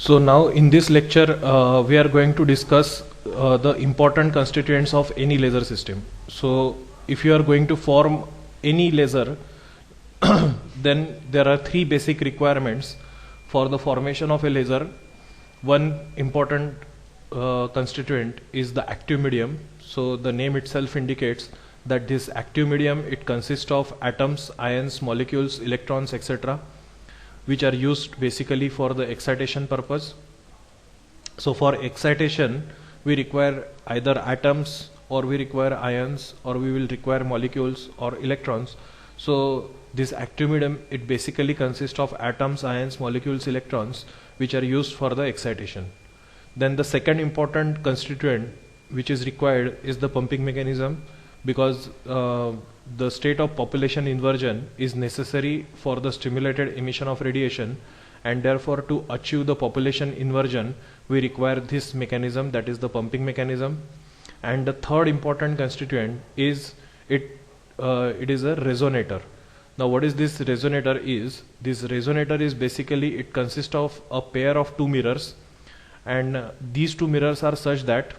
So now in this lecture we are going to discuss the important constituents of any laser system. So if you are going to form any laser then there are three basic requirements for the formation of a laser. One important constituent is the active medium. So the name itself indicates that this active medium, it consists of atoms, ions, molecules, electrons, etc., which are used basically for the excitation purpose. So for excitation we require either atoms, or we require ions, or we will require molecules or electrons. So this active medium, it basically consists of atoms, ions, molecules, electrons, which are used for the excitation. Then the second important constituent which is required is the pumping mechanism, because the state of population inversion is necessary for the stimulated emission of radiation, and therefore to achieve the population inversion we require this mechanism, that is the pumping mechanism. And the third important constituent is it is a resonator. Now what is this resonator is? This resonator is basically, it consists of a pair of two mirrors, and these two mirrors are such that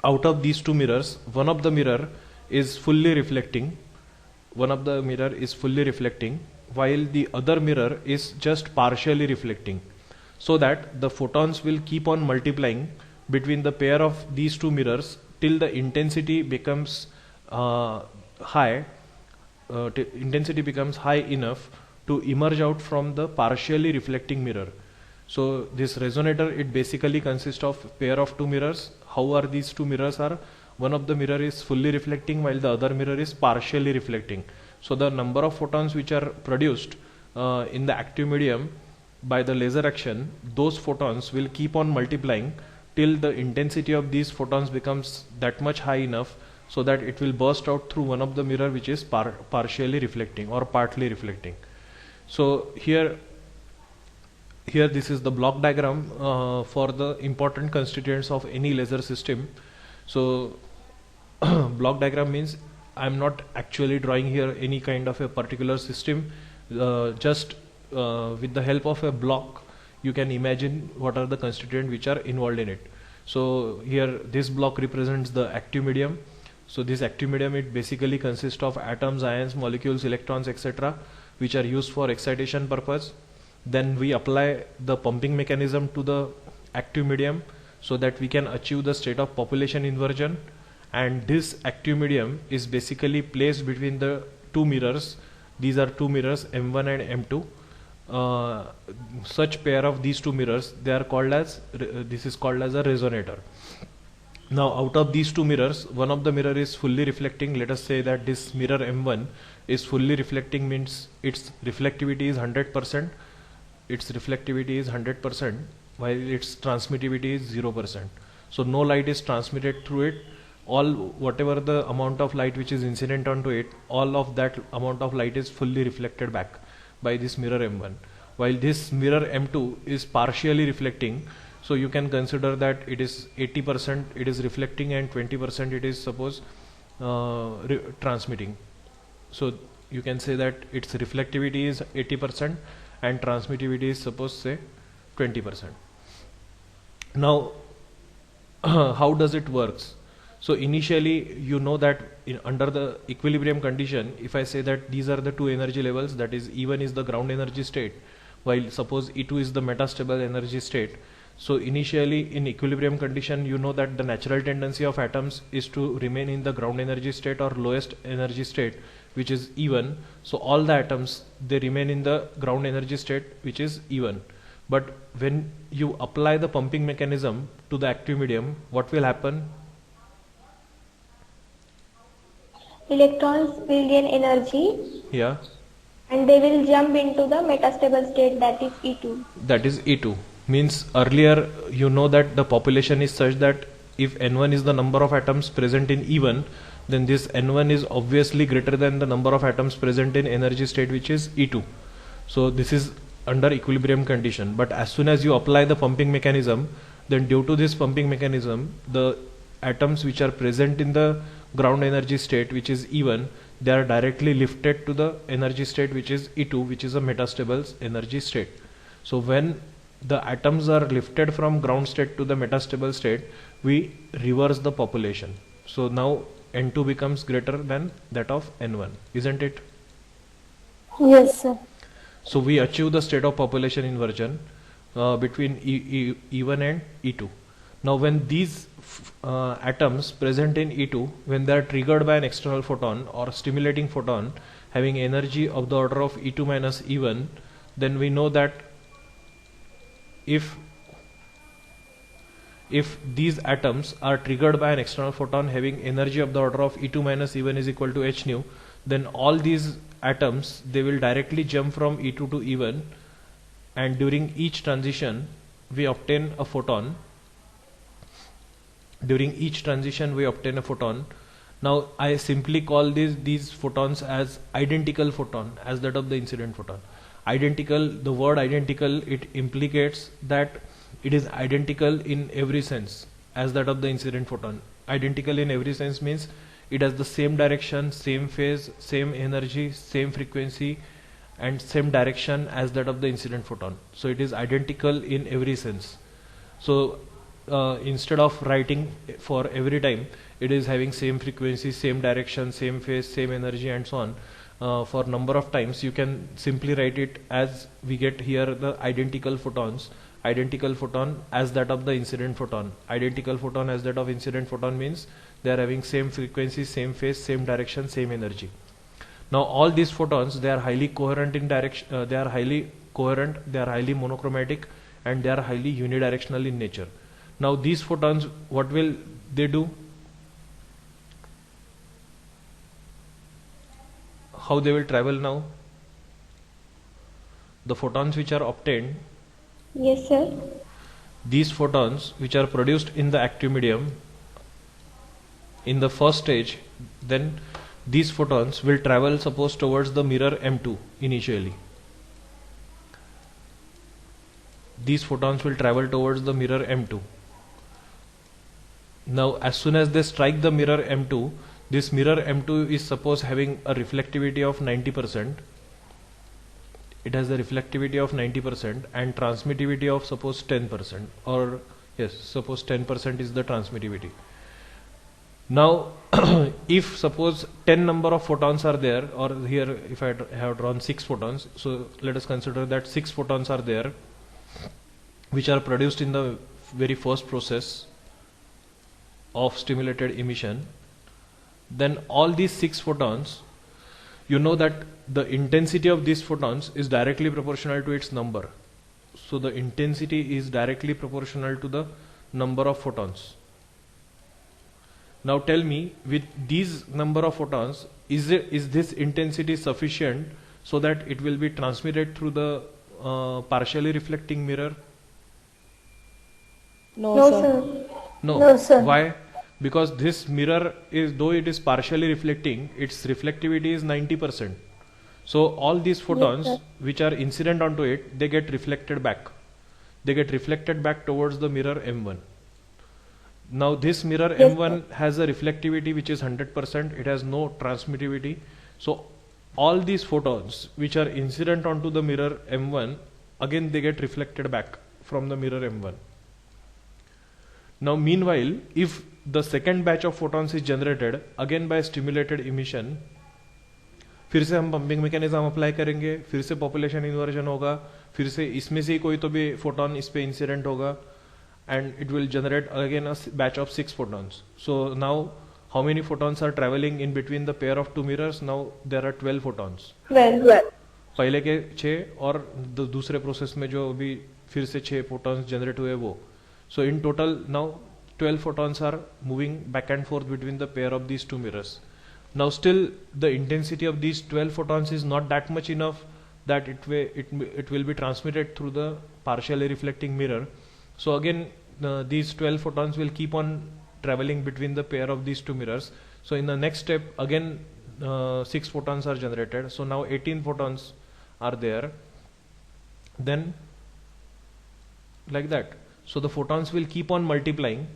out of these two mirrors, one of the mirror is fully reflecting, while the other mirror is just partially reflecting, so that the photons will keep on multiplying between the pair of these two mirrors till the intensity becomes high enough to emerge out from the partially reflecting mirror. So this resonator, it basically consists of pair of two mirrors. How are these two mirrors are? One of the mirror is fully reflecting while the other mirror is partially reflecting. So the number of photons which are produced in the active medium by the laser action, those photons will keep on multiplying till the intensity of these photons becomes that much high enough so that it will burst out through one of the mirror which is partially reflecting or partly reflecting. So here this is the block diagram for the important constituents of any laser system. So block diagram means I am not actually drawing here any kind of a particular system, just with the help of a block you can imagine what are the constituents which are involved in it. So here this block represents the active medium. So this active medium, it basically consists of atoms, ions, molecules, electrons, etc., which are used for excitation purpose. Then we apply the pumping mechanism to the active medium so that we can achieve the state of population inversion, and this active medium is basically placed between the two mirrors. These are two mirrors, M1 and M2. Such pair of these two mirrors, they are called as, this is called as a resonator. Now out of these two mirrors, one of the mirror is fully reflecting. Let us say that this mirror M1 is fully reflecting, means its reflectivity is 100%. While its transmittivity is 0%. So no light is transmitted through it. Whatever the amount of light which is incident onto it, all of that amount of light is fully reflected back by this mirror M1. While this mirror M2 is partially reflecting, so you can consider that it is 80% it is reflecting and 20% it is suppose transmitting. So you can say that its reflectivity is 80% and transmittivity is suppose say 20%. Now how does it works? So initially you know that under the equilibrium condition, if I say that these are the two energy levels, that is E1 is the ground energy state, while suppose E2 is the metastable energy state. So initially in equilibrium condition, you know that the natural tendency of atoms is to remain in the ground energy state or lowest energy state, which is E1. So all the atoms, they remain in the ground energy state, which is E1. But when you apply the pumping mechanism to the active medium, what will happen? Electrons will gain energy. Yeah. And they will jump into the metastable state, that is E2. That is E2. Means earlier you know that the population is such that if N1 is the number of atoms present in E1, then this N1 is obviously greater than the number of atoms present in energy state, which is E2. So this is under equilibrium condition. But as soon as you apply the pumping mechanism, then due to this pumping mechanism, the atoms which are present in the ground energy state, which is E1, they are directly lifted to the energy state which is E2, which is a metastable energy state. So when the atoms are lifted from ground state to the metastable state, we reverse the population. So now N2 becomes greater than that of N1, isn't it? Yes, sir. So we achieve the state of population inversion between E1 and E2. Now when these atoms present in E2, when they are triggered by an external photon or stimulating photon having energy of the order of E2 minus E1, then we know that if these atoms are triggered by an external photon having energy of the order of E2 minus E1 is equal to h nu, then all these atoms, they will directly jump from E2 to E1, and during each transition we obtain a photon. Now I simply call these photons as identical photon as that of the incident photon. Identical, the word identical, it implicates that it is identical in every sense as that of the incident photon. Identical in every sense means it has the same direction, same phase, same energy, same frequency, and same direction as that of the incident photon. So it is identical in every sense. So instead of writing for every time, it is having same frequency, same direction, same phase, same energy, and so on. For number of times, you can simply write it as we get here the identical photons. Identical photon as that of the incident photon. Identical photon as that of incident photon means they are having same frequency, same phase, same direction, same energy. Now all these photons, they are highly coherent in direction. They are highly coherent. They are highly monochromatic, and they are highly unidirectional in nature. Now these photons, what will they do? How they will travel now? The photons which are obtained, Yes, sir. these photons which are produced in the active medium in the first stage, then these photons will travel, suppose, towards the mirror M2 initially. These photons will travel towards the mirror M2. Now as soon as they strike the mirror M2, this mirror M2 is suppose having a reflectivity of 90%. It has a reflectivity of 90% and transmittivity of suppose 10%, or yes, suppose 10% is the transmittivity. Now if suppose 10 number of photons are there, or here if I have drawn 6 photons, so let us consider that 6 photons are there which are produced in the very first process of stimulated emission, then all these 6 photons, you know that the intensity of these photons is directly proportional to its number. So the intensity is directly proportional to the number of photons. Now tell me, with these number of photons, is this intensity sufficient so that it will be transmitted through the partially reflecting mirror? No, sir. No. No, sir. Why? Because this mirror is, though it is partially reflecting, its reflectivity is 90%. So all these photons which are incident onto it, they get reflected back. They get reflected back towards the mirror M1. Now this mirror M1 has a reflectivity which is 100%. It has no transmittivity. So all these photons which are incident onto the mirror M1, again they get reflected back from the mirror M1. Now meanwhile, if the second batch of photons is generated again by stimulated emission, फिर से हम pumping mechanism apply करेंगे, फिर से population inversion होगा, फिर से इसमें से कोई तो भी फोटोन इस पे इंसिडेंट होगा, and it will generate again a batch of 6 photons. So now how many photons are traveling in between the pair of two mirrors? Now there are 12 photons. 12. पहले के 6 और दूसरे प्रोसेस में जो अभी फिर से 6 photons generate हुए वो. So in total now 12 photons are moving back and forth between the pair of these two mirrors. Now still the intensity of these 12 photons is not that much enough that it will be transmitted through the partially reflecting mirror. So again these 12 photons will keep on traveling between the pair of these two mirrors. So in the next step again 6 photons are generated. So now 18 photons are there. Then like that. So the photons will keep on multiplying,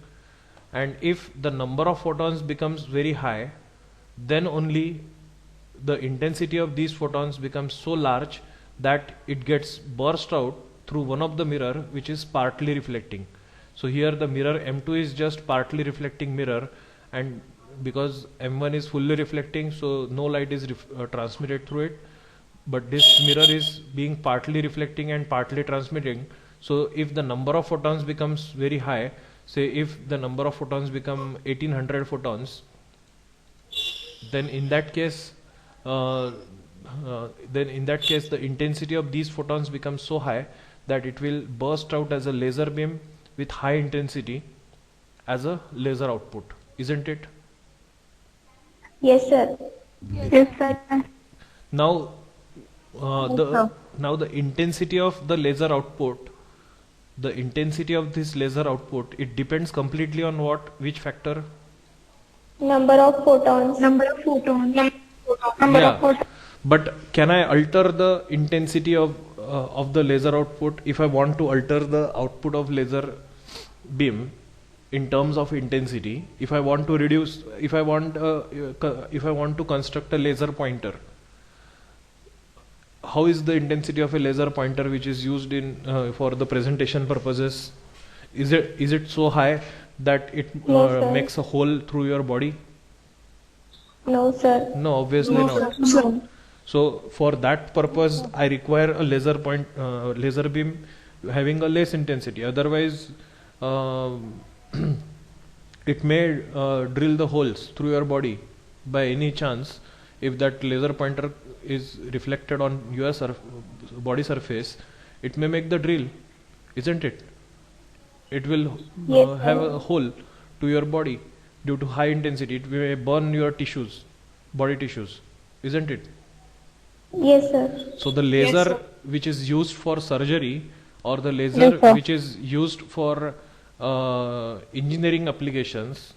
and if the number of photons becomes very high, then only the intensity of these photons becomes so large that it gets burst out through one of the mirror which is partly reflecting. So here the mirror M2 is just partly reflecting mirror, and because M1 is fully reflecting, so no light is transmitted through it, but this mirror is being partly reflecting and partly transmitting. So if the number of photons becomes very high, say if the number of photons become 1800 photons, then in that case the intensity of these photons becomes so high that it will burst out as a laser beam with high intensity as a laser output, isn't it? Yes, sir. Yes, sir. Now the intensity of the laser output, the intensity of this laser output, it depends completely on what, which factor? Number of photons. Number of photons. Yeah, but can I alter the intensity of the laser output? If I want to alter the output of laser beam in terms of intensity, if I want to reduce, if I want to construct a laser pointer, how is the intensity of a laser pointer which is used in for the presentation purposes? Is it so high that it No, sir. makes a hole through your body? No, sir. No, obviously not. No. So for that purpose, I require a laser beam having a less intensity. Otherwise, it may drill the holes through your body by any chance. If that laser pointer is reflected on your body surface, it may make the drill, isn't it? It will Yes, have sir. a hole to your body due to high intensity. It may burn your tissues, body tissues, isn't it? Yes, sir. So the laser which is used for surgery, or the laser Yes, sir. which is used for engineering applications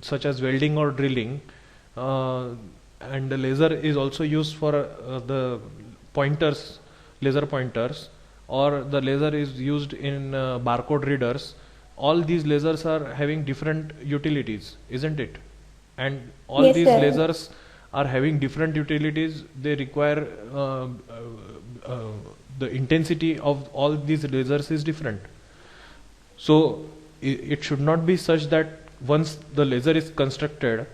such as welding or drilling, and the laser is also used for the pointers, laser pointers, or the laser is used in barcode readers. All these lasers are having different utilities, isn't it? And all Yes, these sir. lasers are having different utilities. They require the intensity of all these lasers is different. So it should not be such that once the laser is constructed,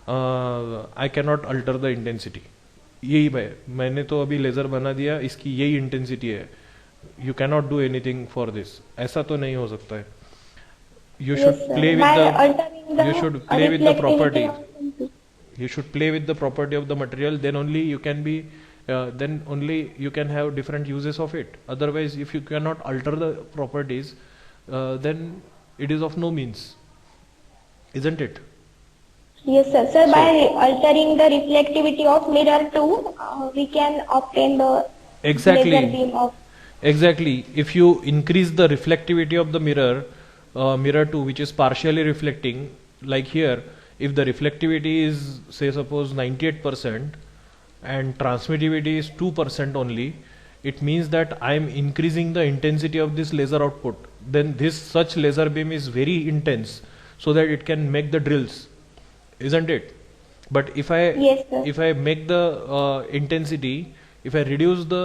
I cannot alter the intensity. यही मैंने तो अभी laser बना दिया, इसकी यही intensity है, you cannot do anything for this, ऐसा तो नहीं हो सकता है. You should Yes, sir. play By with altering the you should play with the reflectivity properties. of- You should play with the property of the material. Then only you can be. Then only you can have different uses of it. Otherwise, if you cannot alter the properties, then it is of no means, isn't it? Yes, sir. Sir, So- by altering the reflectivity of mirror too, we can obtain the Exactly. laser beam of. Exactly. If you increase the reflectivity of the mirror, mirror 2, which is partially reflecting, like here, if the reflectivity is, say, suppose 98% and transmittivity is 2% only, it means that I am increasing the intensity of this laser output. Then this such laser beam is very intense, so that it can make the drills, isn't it? But if I Yes, sir. if I make the intensity, if I reduce the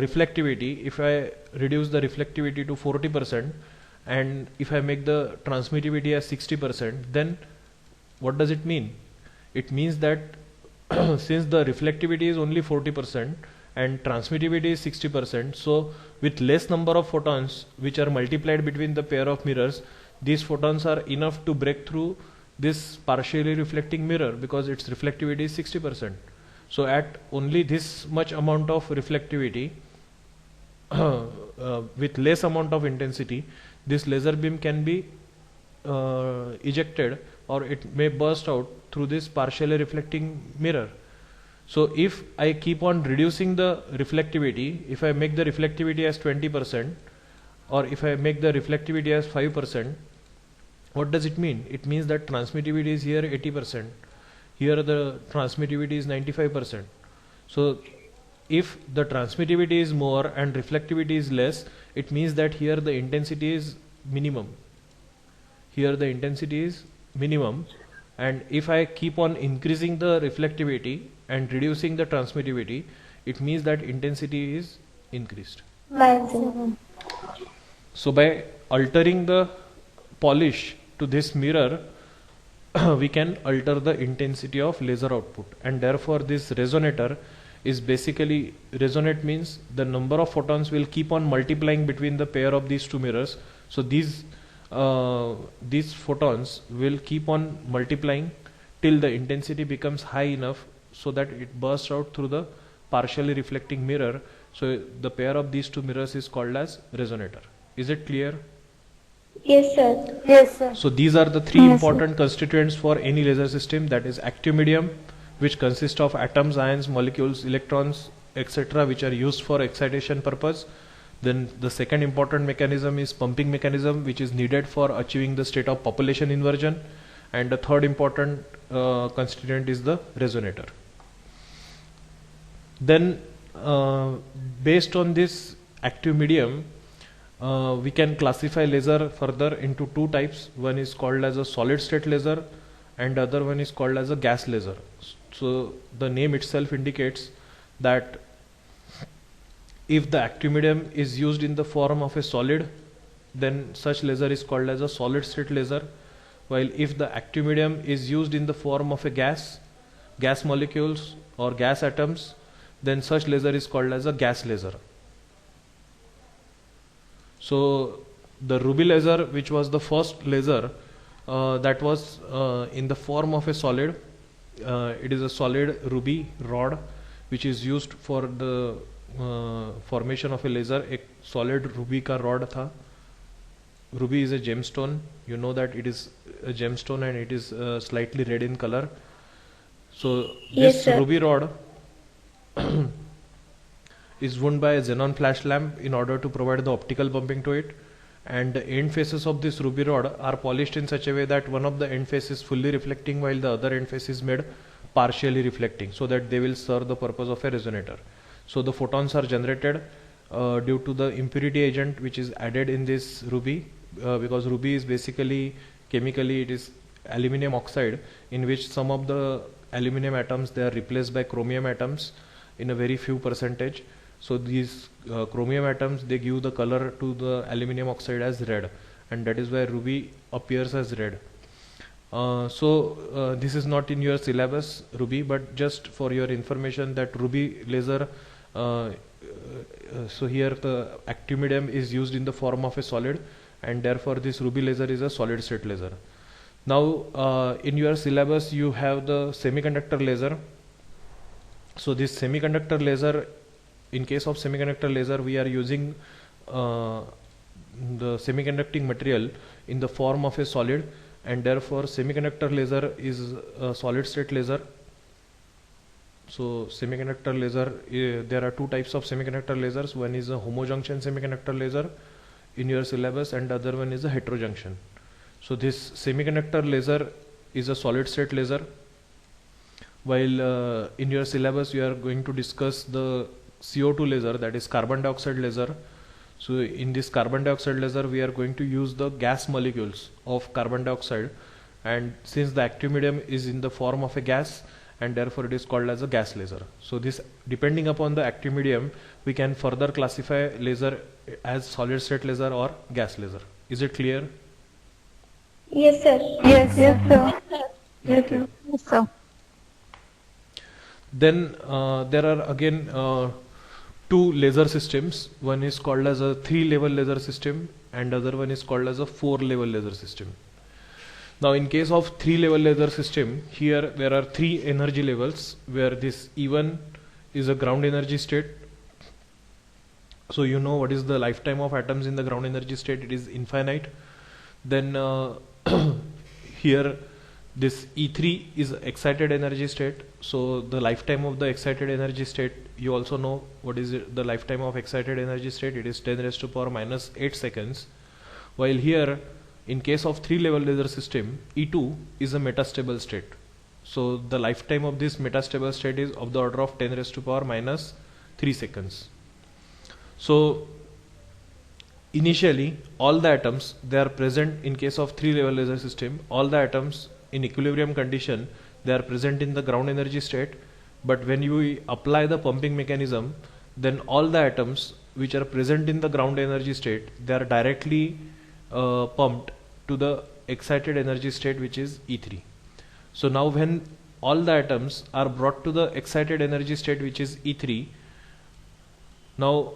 reflectivity, if I reduce the reflectivity to 40%, and if I make the transmittivity as 60%, then what does it mean? It means that since the reflectivity is only 40% and transmittivity is 60%, so with less number of photons which are multiplied between the pair of mirrors, these photons are enough to break through this partially reflecting mirror, because its reflectivity is 60%. So at only this much amount of reflectivity, with less amount of intensity, this laser beam can be ejected, or it may burst out through this partially reflecting mirror. So if I keep on reducing the reflectivity, if I make the reflectivity as 20%, or if I make the reflectivity as 5%, what does it mean? It means that transmittivity is here 80%, here the transmittivity is 95%. So if the transmittivity is more and reflectivity is less, it means that here the intensity is minimum. Here the intensity is minimum, and if I keep on increasing the reflectivity and reducing the transmittivity, it means that intensity is increased. By 7. So by altering the polish to this mirror, we can alter the intensity of laser output, and therefore this resonator is basically, resonate means the number of photons will keep on multiplying between the pair of these two mirrors. So these photons will keep on multiplying till the intensity becomes high enough so that it bursts out through the partially reflecting mirror. So the pair of these two mirrors is called as resonator. Is it clear? Yes, sir. Yes, sir. So these are the three Yes, important constituents for any laser system, that is active medium, which consists of atoms, ions, molecules, electrons, etc., which are used for excitation purpose. Then the second important mechanism is pumping mechanism, which is needed for achieving the state of population inversion. And the third important constituent is the resonator. Then based on this active medium, we can classify laser further into two types. One is called as a solid state laser and the other one is called as a gas laser. So the name itself indicates that if the active medium is used in the form of a solid, then such laser is called as a solid state laser, while if the active medium is used in the form of a gas molecules or gas atoms, then such laser is called as a gas laser. So the ruby laser, which was the first laser that was in the form of a solid, it is a solid ruby rod which is used for the formation of a laser. एक solid ruby का rod था. Ruby is a gemstone. You know that it is a gemstone and it is slightly red in color. So Yes, this sir. ruby rod is wound by a xenon flash lamp in order to provide the optical pumping to it, and the end faces of this ruby rod are polished in such a way that one of the end face is fully reflecting while the other end face is made partially reflecting, so that they will serve the purpose of a resonator. So the photons are generated due to the impurity agent which is added in this ruby, because ruby is basically chemically it is aluminum oxide, in which some of the aluminum atoms, they are replaced by chromium atoms in a very few percentage. So these chromium atoms, they give the color to the aluminum oxide as red, and that is why ruby appears as red. This is not in your syllabus, ruby, but just for your information that ruby laser, so here the active medium is used in the form of a solid, and therefore this ruby laser is a solid state laser. Now in your syllabus you have the semiconductor laser. So this semiconductor laser, in case of semiconductor laser, we are using the semiconducting material in the form of a solid, and therefore semiconductor laser is a solid state laser. So semiconductor laser, there are two types of semiconductor lasers. One is a homojunction semiconductor laser in your syllabus, and the other one is a heterojunction. So this semiconductor laser is a solid state laser, while in your syllabus you are going to discuss the CO2 laser, that is carbon dioxide laser. So in this carbon dioxide laser we are going to use the gas molecules of carbon dioxide, and since the active medium is in the form of a gas, and therefore it is called as a gas laser. So this, depending upon the active medium, we can further classify laser as solid state laser or gas laser. Is it clear? Yes, sir. Yes, yes, sir. Yes, Okay. sir. Yes, sir. Then there are again two laser systems. One is called as a 3-level laser system, and other one is called as a 4-level laser system. Now in case of 3-level laser system, here there are 3 energy levels, where this E1 is a ground energy state. So you know what is the lifetime of atoms in the ground energy state, it is infinite. Then here this E3 is excited energy state. So the lifetime of the excited energy state, you also know what is it, the lifetime of excited energy state, it is 10 raised to power minus 8 seconds. While here in case of 3-level laser system, E2 is a metastable state. So the lifetime of this metastable state is of the order of 10 raised to power minus 3 seconds. So initially all the atoms, they are present in case of 3-level laser system, all the atoms in equilibrium condition, they are present in the ground energy state. But when you apply the pumping mechanism, then all the atoms which are present in the ground energy state, they are directly pumped to the excited energy state, which is E3. So now when all the atoms are brought to the excited energy state, which is E3, now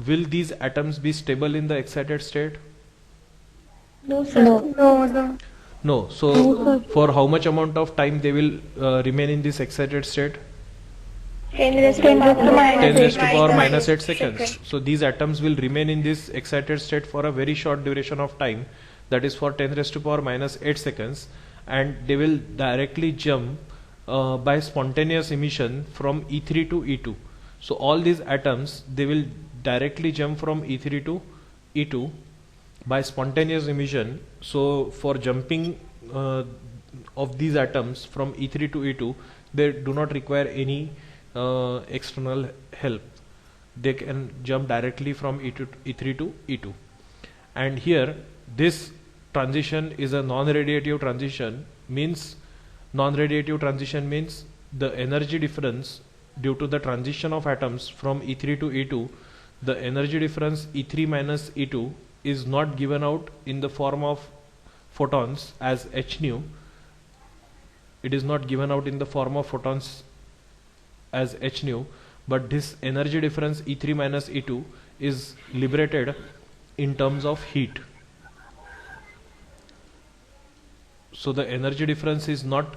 will these atoms be stable in the excited state? No, sir. No. No. So for how much amount of time they will remain in this excited state? 10 raised to power 10 raised to power minus minus 8 seconds. So these atoms will remain in this excited state for a very short duration of time, that is for 10 raised to power minus 8 seconds, and they will directly jump by spontaneous emission from E3 to E2. So all these atoms, they will directly jump from E3 to E2 by spontaneous emission. So for jumping of these atoms from E3 to E2, they do not require any external help. They can jump directly from E3 to E2. And here this transition is a non-radiative transition. Means non-radiative transition means the energy difference due to the transition of atoms from E3 to E2, the energy difference E3 minus E2 is not given out in the form of photons as h nu. It is not given out in the form of photons as h nu, but this energy difference E3 minus E2 is liberated in terms of heat. So the energy difference is not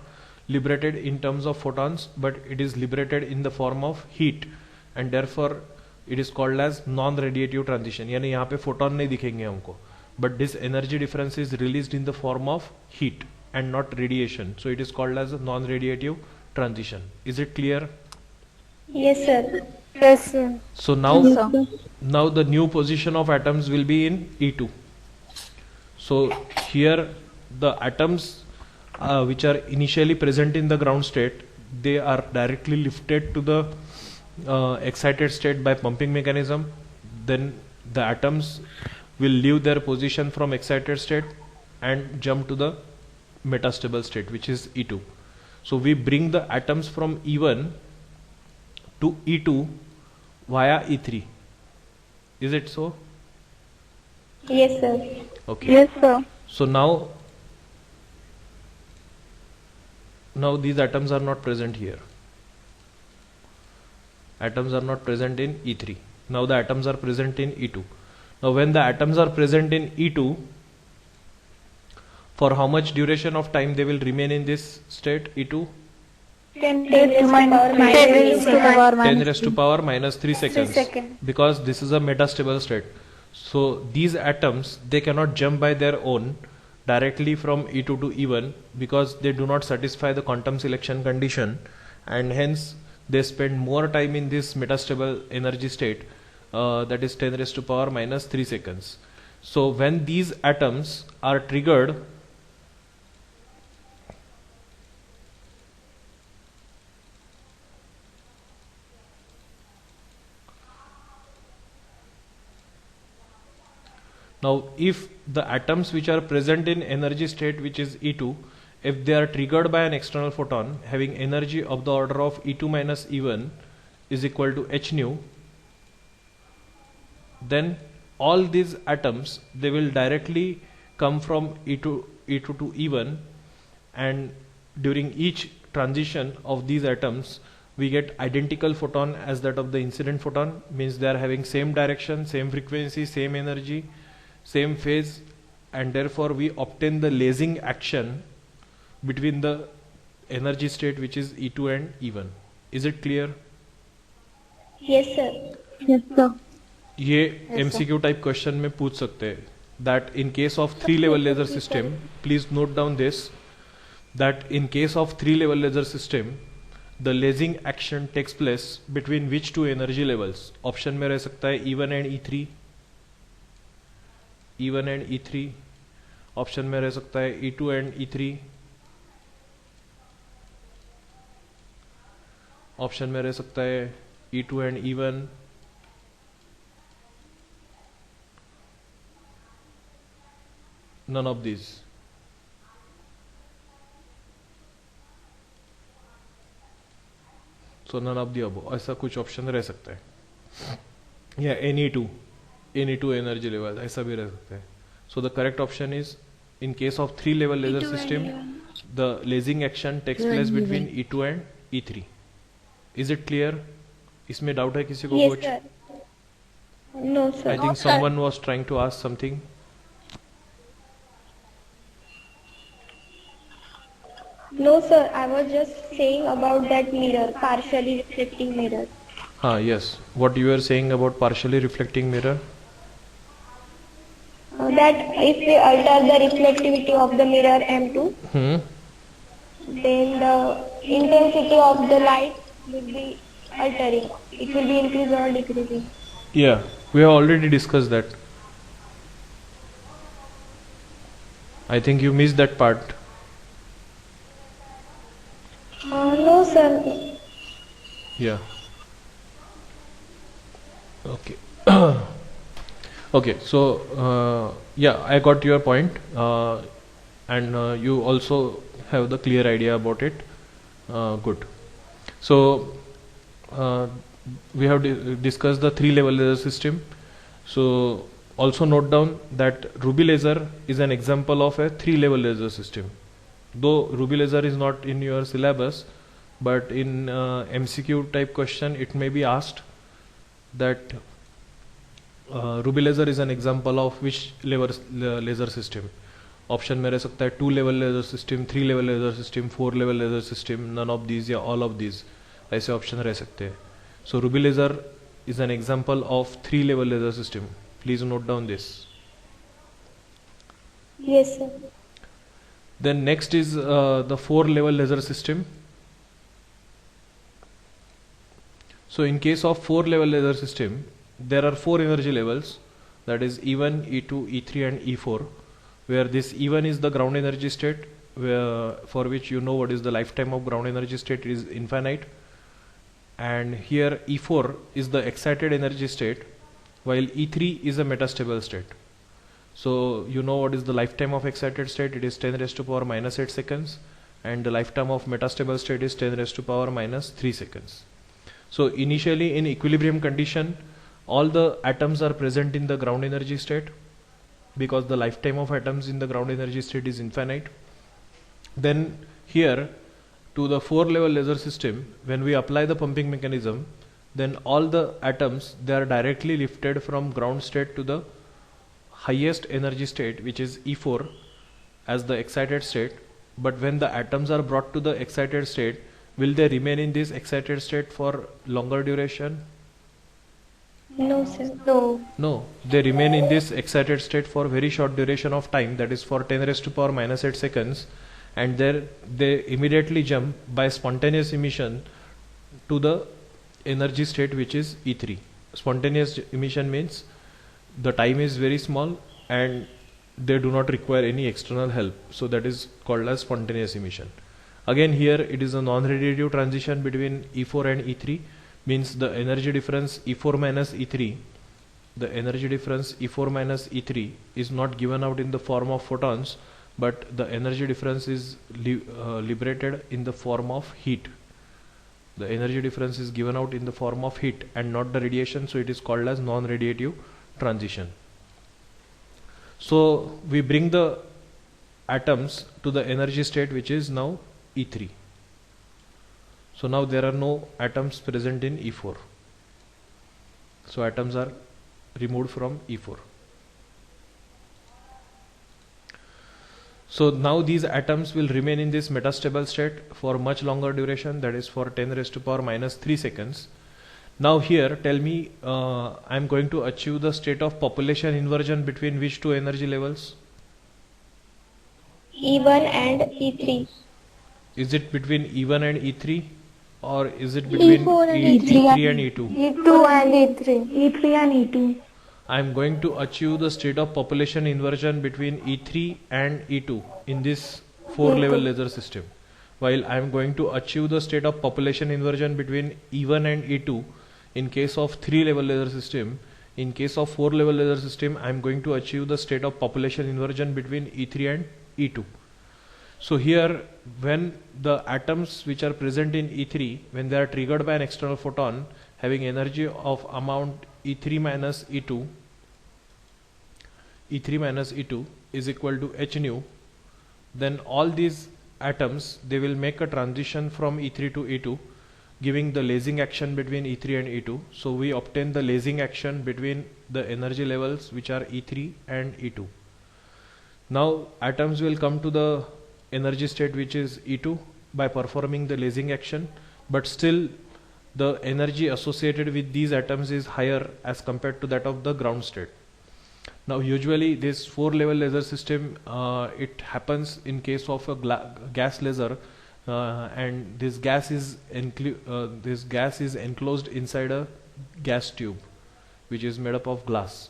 liberated in terms of photons, but it is liberated in the form of heat, and therefore it is called as non-radiative transition. यानी यहाँ पे photon नहीं दिखेंगे हमको, but this energy difference is released in the form of heat and not radiation. So it is called as a non-radiative transition. Is it clear? Yes, sir. Yes, sir. So now, Yes, sir. now the new position of atoms will be in E2. So here the atoms which are initially present in the ground state, they are directly lifted to the excited state by pumping mechanism. Then the atoms will leave their position from excited state and jump to the metastable state, which is E2. So we bring the atoms from E1 to E2 via E3. Is it so? Yes, sir. Okay. Yes, sir. So now these atoms are not present here. Atoms are not present in E3. Now the atoms are present in E2. Now when the atoms are present in E2, for how much duration of time they will remain in this state E2? 10 raised to power 10 minus raised to 3 power 10 minus raised to power minus 3 seconds. seconds. Because this is a metastable state. So these atoms, they cannot jump by their own directly from E2 to E1 because they do not satisfy the quantum selection condition, and hence they spend more time in this metastable energy state, that is 10 raised to power minus 3 seconds. So when these atoms are triggered, now if the atoms which are present in energy state, which is E2, if they are triggered by an external photon having energy of the order of E2 minus E1 is equal to h nu, then all these atoms, they will directly come from E2 to E1, and during each transition of these atoms we get identical photon as that of the incident photon. Means they are having same direction, same frequency, same energy, same phase, and therefore we obtain the lasing action between the energy state, which is E2 and E1. Is it clear? Yes, sir. Yes, sir. ये MCQ type question में पूछ सकते हैं that in case of 3-level laser system, please note down this, that in case of 3-level laser system the lasing action takes place between which two energy levels? Option में रह सकता है E1 and E3, E1 and E3, option में रह सकता है E2 and E3, option में रह सकता है E2 and E1, none of these. So none of the above. ऐसा कुछ ऑप्शन रह सकता है. या any two एनर्जी लेवल ऐसा भी रह सकता है. So the correct option is in case of 3 level laser E2 and system, E1. the lasing action takes place between E2 and E3. Is it clear? इसमें डाउट है किसी को Yes, कुछ? sir. No, sir. I think someone was trying to ask something. No, sir. I was just saying about that mirror, partially reflecting mirror. Yes. What you were saying about partially reflecting mirror? That if we alter the reflectivity of the mirror M2, then the intensity of the light will be altering. It will be increasing or decreasing. Yeah, we have already discussed that. I think you missed that part. No, sir. Yeah. Okay. Okay. So yeah, I got your point, and you also have the clear idea about it. Good. So we have discussed the 3 level laser system. So also note down that Ruby laser is an example of a 3 level laser system. Though Ruby laser is not in your syllabus, but in MCQ type question it may be asked that Ruby laser is an example of which level laser system. Option में रह सकता है 2 level laser system, 3 level laser system, 4 level laser system, none of these या all of these, ऐसे option रह सकते हैं. So Ruby laser is an example of 3 level laser system. Please note down this. Yes, sir. Then next is the 4 level laser system. So in case of 4 level laser system, there are 4 energy levels, that is E1, E2, E3 and E4, where this E1 is the ground energy state, for which you know what is the lifetime of ground energy state, it is infinite. And here E4 is the excited energy state, while E3 is a metastable state. So you know what is the lifetime of excited state, it is 10 raised to power minus 8 seconds, and the lifetime of metastable state is 10 raised to power minus 3 seconds. So initially in equilibrium condition, all the atoms are present in the ground energy state, because the lifetime of atoms in the ground energy state is infinite. Then here to the 4 level laser system, when we apply the pumping mechanism, then all the atoms, they are directly lifted from ground state to the highest energy state, which is E4, as the excited state. But when the atoms are brought to the excited state, will they remain in this excited state for longer duration? No, sir. No, they remain in this excited state for very short duration of time, that is for 10 raised to power minus 8 seconds, and there they immediately jump by spontaneous emission to the energy state, which is E3. Spontaneous emission means the time is very small and they do not require any external help, so that is called as spontaneous emission. Again here it is a non-radiative transition between E4 and E3, means the energy difference E4 minus E3, the energy difference E4 minus E3 is not given out in the form of photons, but the energy difference is liberated in the form of heat. The energy difference is given out in the form of heat and not the radiation, so it is called as non-radiative transition. So we bring the atoms to the energy state, which is now E3. So now there are no atoms present in E4. So atoms are removed from E4. So now these atoms will remain in this metastable state for much longer duration, that is for 10 raised to power minus 3 seconds. Now here tell me, I am going to achieve the state of population inversion between which two energy levels? E1 and E3. Is it between E1 and E3, or is it between E4 and E3 and E2? E2 and E3. E3 and E2. I am going to achieve the state of population inversion between E3 and E2 in this 4 level laser system, while I am going to achieve the state of population inversion between E1 and E2 in case of 3 level laser system. In case of 4 level laser system, I am going to achieve the state of population inversion between E3 and E2. So here, when the atoms which are present in E3, when they are triggered by an external photon, having energy of amount E3 minus E2, E3 minus E2 is equal to h nu, then all these atoms, they will make a transition from E3 to E2, giving the lasing action between E3 and E2. So we obtain the lasing action between the energy levels which are E3 and E2. Now atoms will come to the energy state which is E2 by performing the lasing action, but still the energy associated with these atoms is higher as compared to that of the ground state. Now usually this 4-level laser system, it happens in case of a gas laser, and this gas is enclosed inside a gas tube which is made up of glass.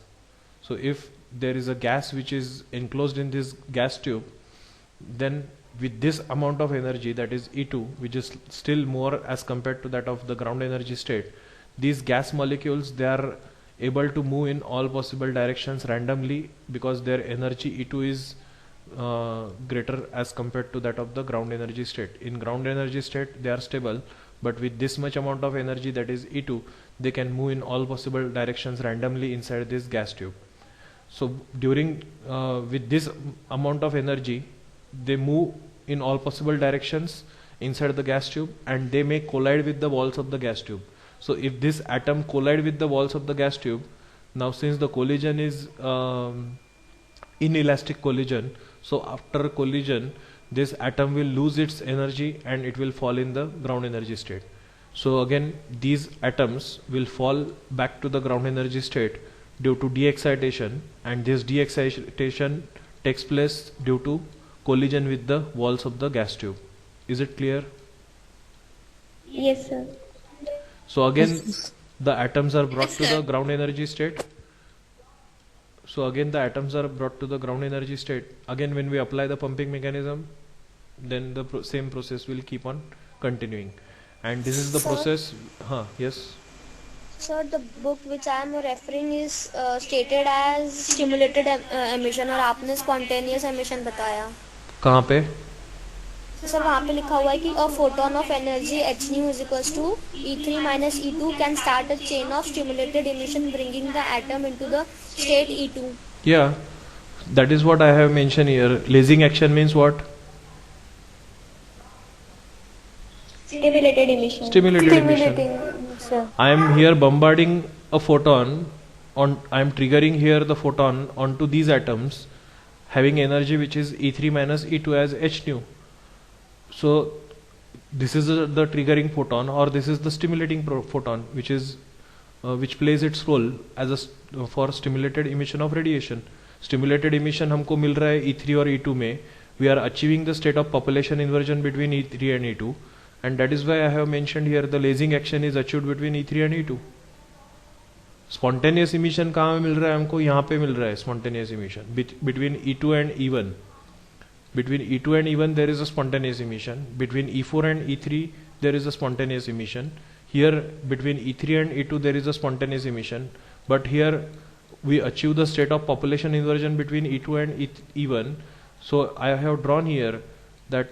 So if there is a gas which is enclosed in this gas tube, then with this amount of energy, that is E2, which is still more as compared to that of the ground energy state, these gas molecules, they are able to move in all possible directions randomly because their energy E2 is greater as compared to that of the ground energy state. In ground energy state they are stable, but with this much amount of energy, that is E2, they can move in all possible directions randomly inside this gas tube. So during with this amount of energy, they move in all possible directions inside the gas tube, and they may collide with the walls of the gas tube. So if this atom collide with the walls of the gas tube, now since the collision is inelastic collision, so after collision this atom will lose its energy and it will fall in the ground energy state. So again these atoms will fall back to the ground energy state due to de-excitation, and this de-excitation takes place due to collision with the walls of the gas tube. Is it clear? Yes, sir. So again the atoms are brought to the ground energy state. So again the atoms are brought to the ground energy state. Again when we apply the pumping mechanism, then the same process will keep on continuing. And this is the process. Yes. Sir, the book which I am referring is stated as stimulated emission और आपने spontaneous emission बताया. कहाँ पे? Sir वहाँ पे लिखा हुआ है कि a photon of energy h nu is equals to E3 minus E2 can start a chain of stimulated emission bringing the atom into the state E2. Yeah, that is what I have mentioned here. Lasing action means what? Stimulated emission. Stimulated emission. Sir. I am here bombarding a photon on. I am triggering here the photon onto these atoms, having energy which is E3 minus E2 as h nu. So this is the triggering photon, or this is the stimulating photon, which is which plays its role as a for stimulated emission of radiation. Stimulated emission हमको मिल रहा है E3 और E2 में. We are achieving the state of population inversion between E3 and E2, and that is why I have mentioned here the lasing action is achieved between E3 and E2. Spontaneous emission कहाँ मिल रहा है हमको? यहाँ पे मिल रहा है spontaneous emission between E2 and E1. Between E2 and E1 there is a spontaneous emission. Between E4 and E3 there is a spontaneous emission. Here between E3 and E2 there is a spontaneous emission. But here we achieve the state of population inversion between E2 and E1. So I have drawn here that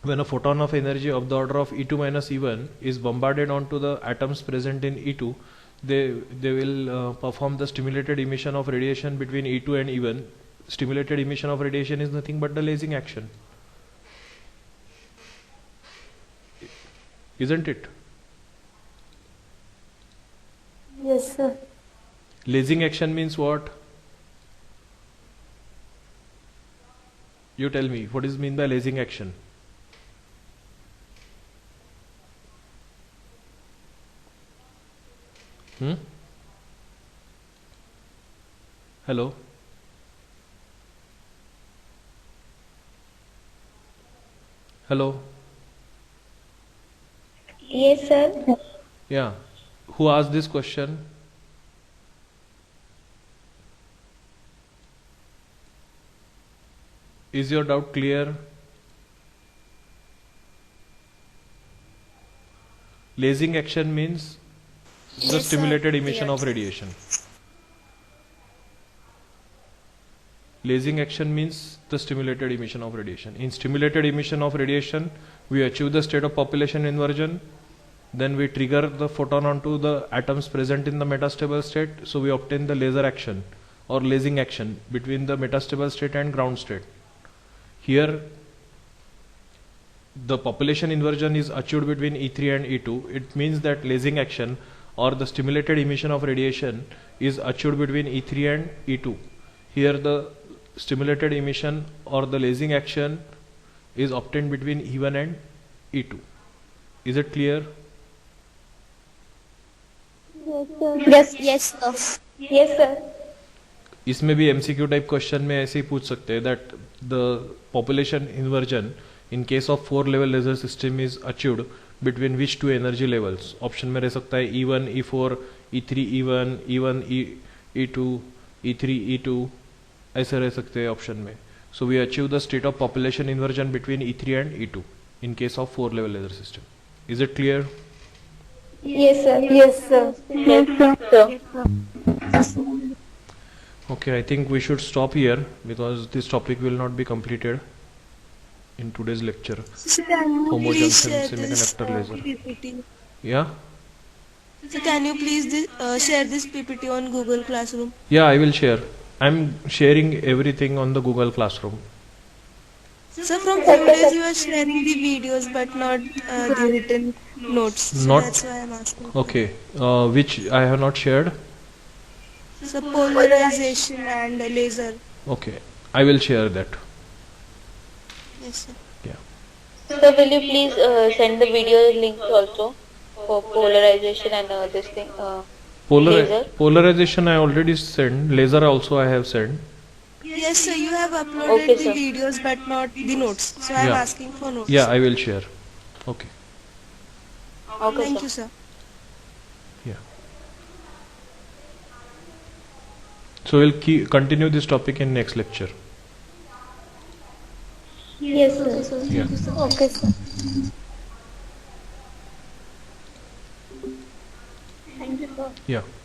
when a photon of energy of the order of E2 minus E1 is bombarded onto the atoms present in E2, they will perform the stimulated emission of radiation between E2 and E1. Stimulated emission of radiation is nothing but the lasing action, isn't it? Yes, sir. Lasing action means what? You tell me, what is mean by lasing action? Hello? Hello? Yes, sir. Yeah. Who asked this question? Is your doubt clear? Lasing action means the Yes, stimulated sir. emission of radiation. Lasing action means the stimulated emission of radiation. In stimulated emission of radiation, we achieve the state of population inversion then we trigger the photon onto the atoms present in the metastable state, so we obtain the laser action or lasing action between the metastable state and ground state. Here the population inversion is achieved between E3 and E2. It means that lasing action or the stimulated emission of radiation is achieved between E3 and E2. Here the stimulated emission or the lasing action is obtained between E1 and E2. Is it clear? Yes. Yes, sir. Yes, sir. इसमें भी MCQ type question में ऐसे ही पूछ सकते हैं that the population inversion in case of 4 level laser system is achieved between which two energy levels. Option में रह सकता है E1 E4 E3 E1 E1 E2 E3 E2 ऐसे रह सकते हैं ऑप्शन में. So we achieve the state of population inversion between E3 and E2 in case of 4 level laser system. Is it clear? Yes, sir. Yes, sir. Yes, sir. Okay, I think we should stop here because this topic will not be completed in today's lecture. So can you Homo please junction share this semiconductor laser. PPT? Yeah? So can you please share this PPT on Google Classroom? Yeah, I will share. I'm sharing everything on the Google Classroom. So from few days you are sharing the videos but not the written notes. So Not- that's why I'm asking. Okay, which I have not shared. So polarization and laser. Okay, I will share that. Yes, sir. So will you please send the video links also for polarization and this thing? Laser? Polarization I already sent. Laser also I have sent. Yes, sir. You have uploaded Okay, the sir. videos but not the notes. So I'm Yeah. asking for notes. Yeah, I will share. Okay. Okay, Thank sir. you, sir. Yeah. So we'll continue this topic in next lecture. Yes, sir. Yeah. Okay, sir. Thank you, sir. Yeah.